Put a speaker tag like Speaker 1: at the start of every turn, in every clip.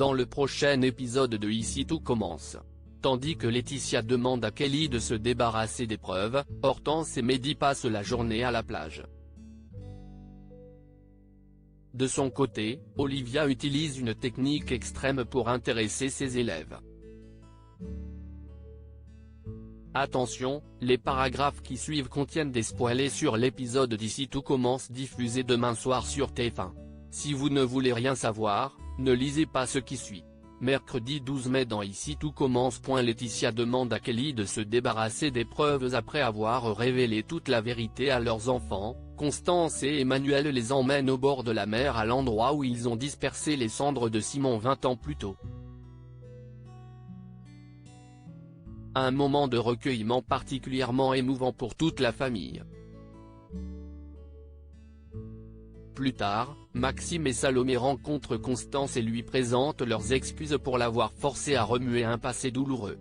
Speaker 1: dans le prochain épisode de Ici tout commence. Tandis que Laetitia demande à Kelly de se débarrasser des preuves, Hortense et Mehdi passent la journée à la plage. De son côté, Olivia utilise une technique extrême pour intéresser ses élèves. Attention, les paragraphes qui suivent contiennent des spoilers sur l'épisode d'Ici tout commence diffusé demain soir sur TF1. Si vous ne voulez rien savoir, ne lisez pas ce qui suit. Mercredi 12 mai dans Ici tout commence. Laetitia demande à Kelly de se débarrasser des preuves après avoir révélé toute la vérité à leurs enfants. Constance et Emmanuel les emmènent au bord de la mer à l'endroit où ils ont dispersé les cendres de Simon 20 ans plus tôt. Un moment de recueillement particulièrement émouvant pour toute la famille. Plus tard, Maxime et Salomé rencontrent Constance et lui présentent leurs excuses pour l'avoir forcée à remuer un passé douloureux.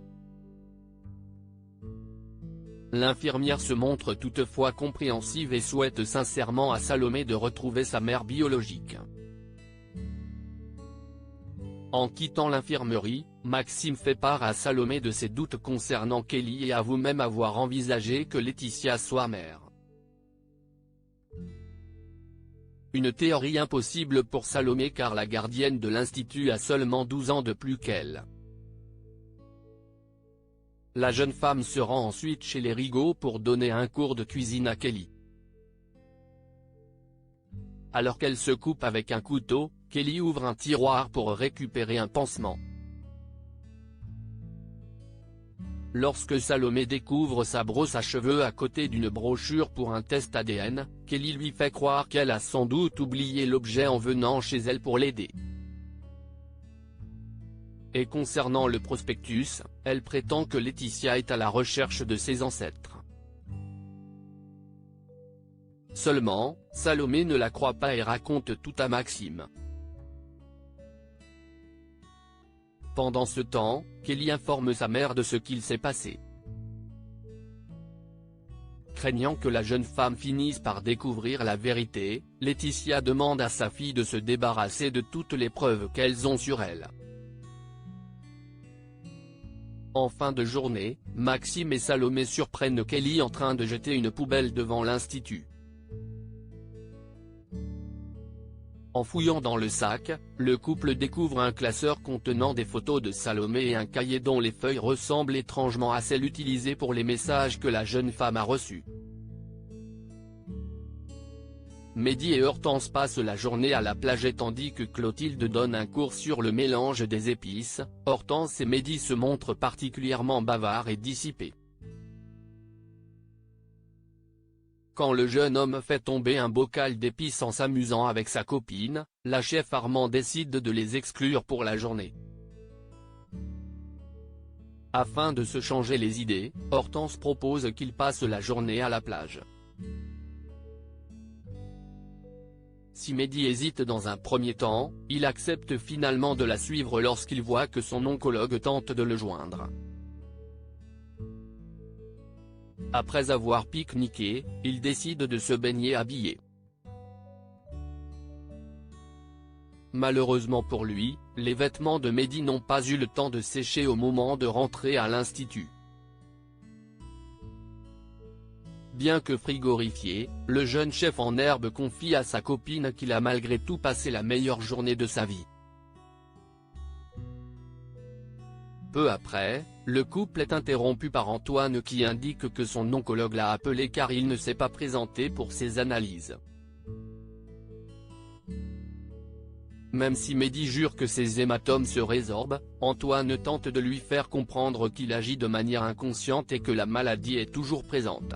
Speaker 1: L'infirmière se montre toutefois compréhensive et souhaite sincèrement à Salomé de retrouver sa mère biologique. En quittant l'infirmerie, Maxime fait part à Salomé de ses doutes concernant Kelly et avoue même avoir envisagé que Laetitia soit mère. Une théorie impossible pour Salomé car la gardienne de l'Institut a seulement 12 ans de plus qu'elle. La jeune femme se rend ensuite chez les Rigaud pour donner un cours de cuisine à Kelly. Alors qu'elle se coupe avec un couteau, Kelly ouvre un tiroir pour récupérer un pansement. Lorsque Salomé découvre sa brosse à cheveux à côté d'une brochure pour un test ADN, Kelly lui fait croire qu'elle a sans doute oublié l'objet en venant chez elle pour l'aider. Et concernant le prospectus, elle prétend que Laetitia est à la recherche de ses ancêtres. Seulement, Salomé ne la croit pas et raconte tout à Maxime. Pendant ce temps, Kelly informe sa mère de ce qu'il s'est passé. Craignant que la jeune femme finisse par découvrir la vérité, Laetitia demande à sa fille de se débarrasser de toutes les preuves qu'elles ont sur elle. En fin de journée, Maxime et Salomé surprennent Kelly en train de jeter une poubelle devant l'Institut. En fouillant dans le sac, le couple découvre un classeur contenant des photos de Salomé et un cahier dont les feuilles ressemblent étrangement à celles utilisées pour les messages que la jeune femme a reçus. Mehdi et Hortense passent la journée à la plage et tandis que Clotilde donne un cours sur le mélange des épices, Hortense et Mehdi se montrent particulièrement bavards et dissipés. Quand le jeune homme fait tomber un bocal d'épices en s'amusant avec sa copine, la chef Armand décide de les exclure pour la journée. Afin de se changer les idées, Hortense propose qu'ils passent la journée à la plage. Si Mehdi hésite dans un premier temps, il accepte finalement de la suivre lorsqu'il voit que son oncologue tente de le joindre. Après avoir pique-niqué, il décide de se baigner habillé. Malheureusement pour lui, les vêtements de Mehdi n'ont pas eu le temps de sécher au moment de rentrer à l'Institut. Bien que frigorifié, le jeune chef en herbe confie à sa copine qu'il a malgré tout passé la meilleure journée de sa vie. Peu après, le couple est interrompu par Antoine qui indique que son oncologue l'a appelé car il ne s'est pas présenté pour ses analyses. Même si Mehdi jure que ses hématomes se résorbent, Antoine tente de lui faire comprendre qu'il agit de manière inconsciente et que la maladie est toujours présente.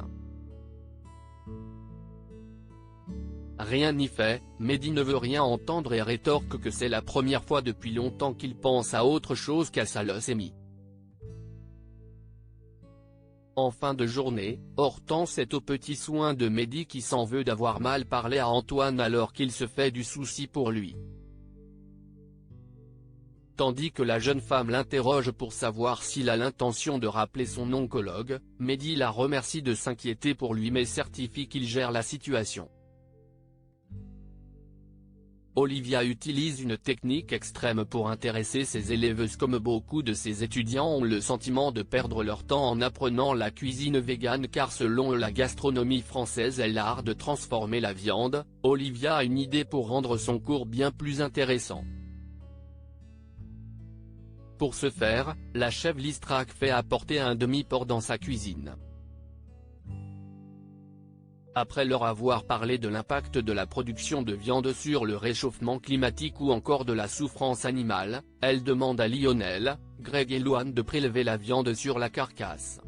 Speaker 1: Rien n'y fait, Mehdi ne veut rien entendre et rétorque que c'est la première fois depuis longtemps qu'il pense à autre chose qu'à sa leucémie. En fin de journée, Hortense est aux petits soins de Mehdi qui s'en veut d'avoir mal parlé à Antoine alors qu'il se fait du souci pour lui. Tandis que la jeune femme l'interroge pour savoir s'il a l'intention de rappeler son oncologue, Mehdi la remercie de s'inquiéter pour lui mais certifie qu'il gère la situation. Olivia utilise une technique extrême pour intéresser ses élèves comme beaucoup de ses étudiants ont le sentiment de perdre leur temps en apprenant la cuisine végane car selon la gastronomie française est l'art de transformer la viande. Olivia a une idée pour rendre son cours bien plus intéressant. Pour ce faire, la chef Listrac fait apporter un demi-porc dans sa cuisine. Après leur avoir parlé de l'impact de la production de viande sur le réchauffement climatique ou encore de la souffrance animale, elle demande à Lionel, Greg et Louane de prélever la viande sur la carcasse.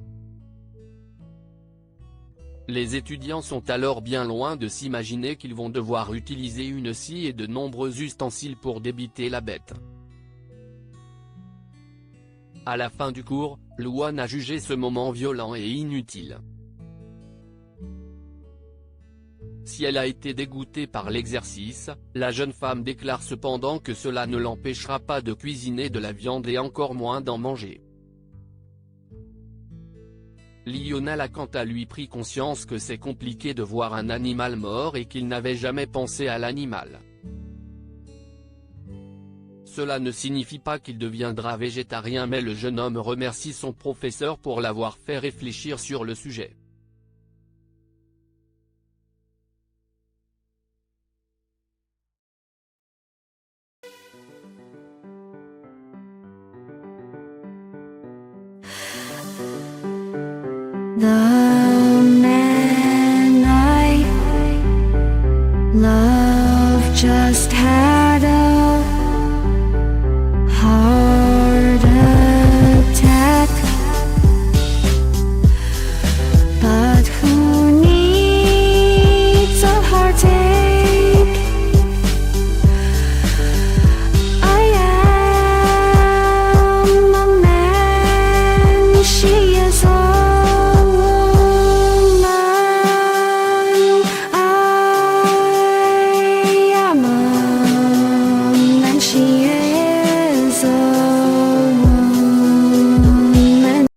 Speaker 1: Les étudiants sont alors bien loin de s'imaginer qu'ils vont devoir utiliser une scie et de nombreux ustensiles pour débiter la bête. À la fin du cours, Louane a jugé ce moment violent et inutile. Si elle a été dégoûtée par l'exercice, la jeune femme déclare cependant que cela ne l'empêchera pas de cuisiner de la viande et encore moins d'en manger. Lionel a quant à lui pris conscience que c'est compliqué de voir un animal mort et qu'il n'avait jamais pensé à l'animal. Cela ne signifie pas qu'il deviendra végétarien mais le jeune homme remercie son professeur pour l'avoir fait réfléchir sur le sujet.
Speaker 2: The